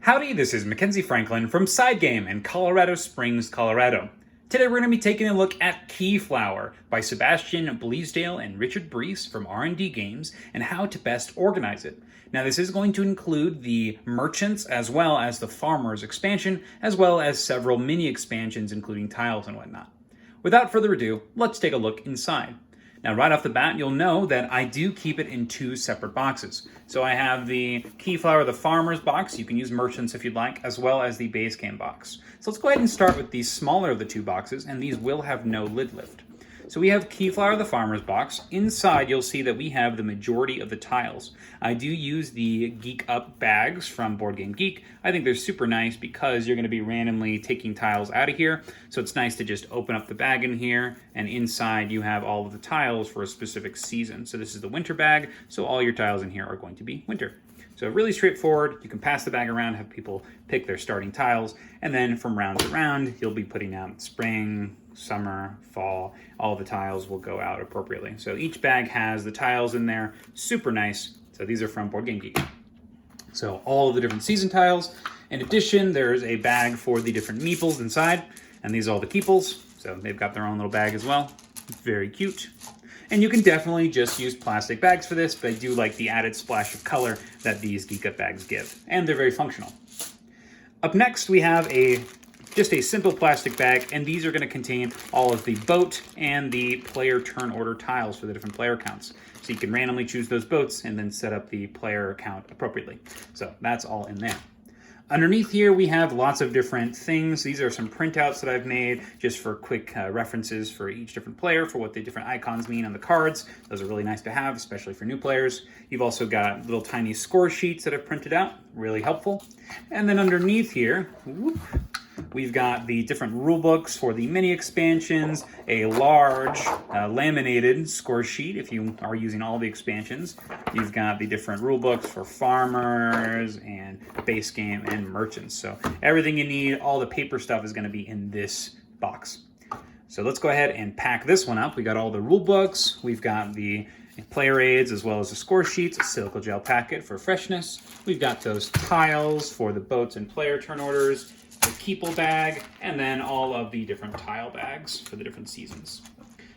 Howdy, this is Mackenzie Franklin from SideGame in Colorado Springs, Colorado. Today we're going to be taking a look at Keyflower by Sebastian Bleasdale and Richard Brees from R&D Games and how to best organize it. Now this is going to include the Merchants as well as the Farmers expansion, as well as several mini expansions including tiles and whatnot. Without further ado, let's take a look inside. Now right off the bat, you'll know that I do keep it in two separate boxes. So I have the Keyflower, the Farmers box, you can use Merchants if you'd like, as well as the Base Game box. So let's go ahead and start with the smaller of the two boxes, and these will have no lid lift. So we have Keyflower, the Farmers box. Inside, you'll see that we have the majority of the tiles. I do use the Geek Up bags from Board Game Geek. I think they're super nice because you're going to be randomly taking tiles out of here. So it's nice to just open up the bag in here, and inside you have all of the tiles for a specific season. So this is the winter bag, so all your tiles in here are going to be winter. So really straightforward. You can pass the bag around, have people pick their starting tiles, and then from round to round, you'll be putting out spring, summer, fall, all the tiles will go out appropriately. So each bag has the tiles in there, super nice. So these are from Board Game Geek. So all of the different season tiles. In addition, there's a bag for the different meeples inside, and these are all the keeples. So they've got their own little bag as well. Very cute. And you can definitely just use plastic bags for this, but I do like the added splash of color that these Geek Up bags give. And they're very functional. Up next, we have just a simple plastic bag, and these are going to contain all of the boat and the player turn order tiles for the different player counts. So you can randomly choose those boats and then set up the player count appropriately. So that's all in there. Underneath here, we have lots of different things. These are some printouts that I've made just for quick references for each different player for what the different icons mean on the cards. Those are really nice to have, especially for new players. You've also got little tiny score sheets that I've printed out, really helpful. And then underneath here, we've got the different rule books for the mini expansions, a large laminated score sheet if you are using all the expansions. You've got the different rule books for Farmers and Base Game and Merchants. So everything you need, all the paper stuff is going to be in this box. So let's go ahead and pack this one up. We got all the rule books. We've got the player aids as well as the score sheets, a silica gel packet for freshness. We've got those tiles for the boats and player turn orders, the Keeple bag, and then all of the different tile bags for the different seasons.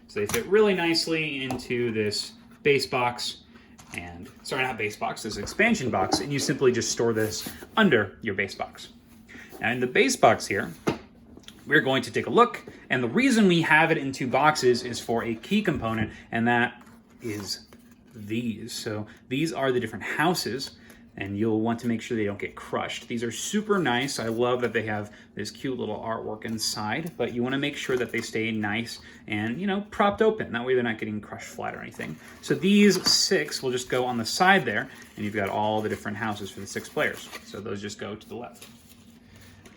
So they fit really nicely into this base box, and sorry, not base box, this expansion box, and you simply just store this under your base box. Now in the base box here, we're going to take a look, and the reason we have it in two boxes is for a key component, and that is these. So these are the different houses, and you'll want to make sure they don't get crushed. These are super nice. I love that they have this cute little artwork inside, but you want to make sure that they stay nice and, you know, propped open. That way they're not getting crushed flat or anything. So these 6 will just go on the side there, and you've got all the different houses for the 6 players. So those just go to the left.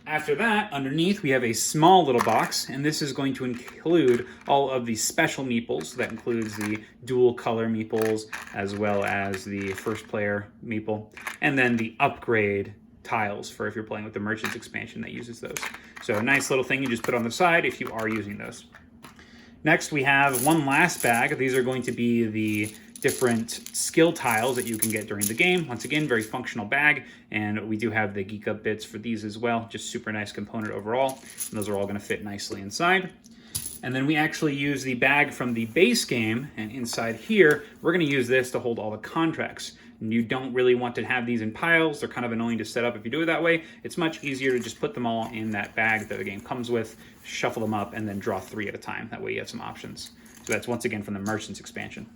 After that, underneath, we have a small little box, and this is going to include all of the special meeples. So that includes the dual color meeples, as well as the first player meeple, and then the upgrade tiles for if you're playing with the Merchants expansion that uses those. So a nice little thing you just put on the side if you are using those. Next, we have one last bag. These are going to be the different skill tiles that you can get during the game. Once again, very functional bag, and we do have the Geek Up bits for these as well. Just super nice component overall, and those are all going to fit nicely inside. And then we actually use the bag from the base game, and inside here, we're going to use this to hold all the contracts. And you don't really want to have these in piles. They're kind of annoying to set up if you do it that way. It's much easier to just put them all in that bag that the game comes with, shuffle them up, and then draw 3 at a time. That way you have some options. So that's once again from the Merchants expansion.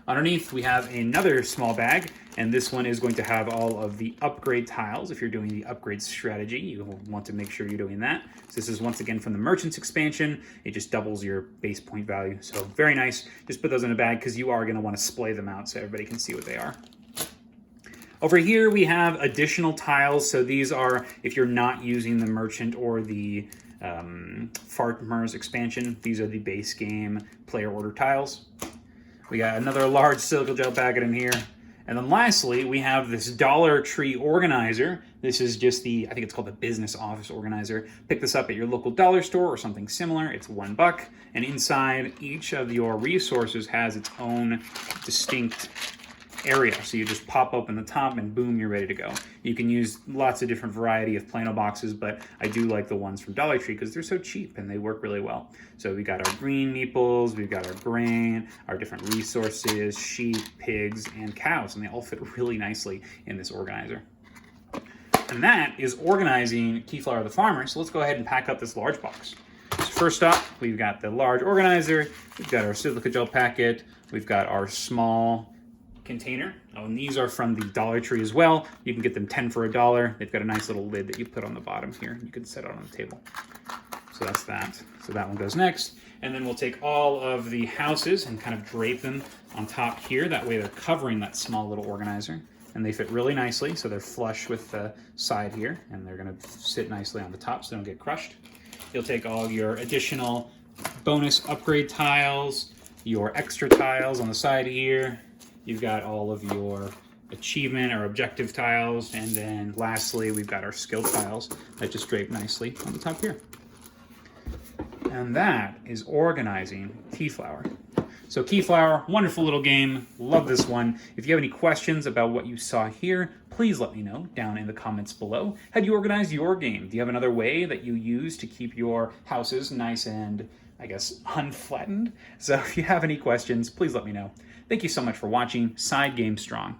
Underneath, we have another small bag, and this one is going to have all of the upgrade tiles. If you're doing the upgrade strategy, you want to make sure you're doing that. So this is once again from the Merchants expansion. It just doubles your base point value. So very nice. Just put those in a bag because you are going to want to splay them out so everybody can see what they are. Over here, we have additional tiles. So these are, if you're not using the Merchant or the Farmers expansion, these are the base game player order tiles. We got another large silica gel packet in here. And then lastly, we have this Dollar Tree organizer. This is just I think it's called the Business Office Organizer. Pick this up at your local dollar store or something similar. It's $1. And inside, each of your resources has its own distinct area. So you just pop open the top and boom, you're ready to go. You can use lots of different variety of Plano boxes, but I do like the ones from Dollar Tree because they're so cheap and they work really well. So we got our green meeples, we've got our grain, our different resources, sheep, pigs, and cows, and they all fit really nicely in this organizer. And that is organizing Keyflower the Farmer. So let's go ahead and pack up this large box. So first up, we've got the large organizer, we've got our silica gel packet, we've got our small container. Oh, and these are from the Dollar Tree as well. You can get them 10 for $1. They've got a nice little lid that you put on the bottom here. You can set it on the table. So that's that. So that one goes next. And then we'll take all of the houses and kind of drape them on top here. That way they're covering that small little organizer. And they fit really nicely, so they're flush with the side here, and they're gonna sit nicely on the top so they don't get crushed. You'll take all your additional bonus upgrade tiles, your extra tiles on the side here. You've got all of your achievement or objective tiles, and then lastly, we've got our skill tiles that just drape nicely on the top here. And that is organizing Keyflower. So Keyflower, wonderful little game. Love this one. If you have any questions about what you saw here, please let me know down in the comments below. How do you organize your game? Do you have another way that you use to keep your houses nice and, I guess, unflattened? So if you have any questions, please let me know. Thank you so much for watching. Side Game Strong.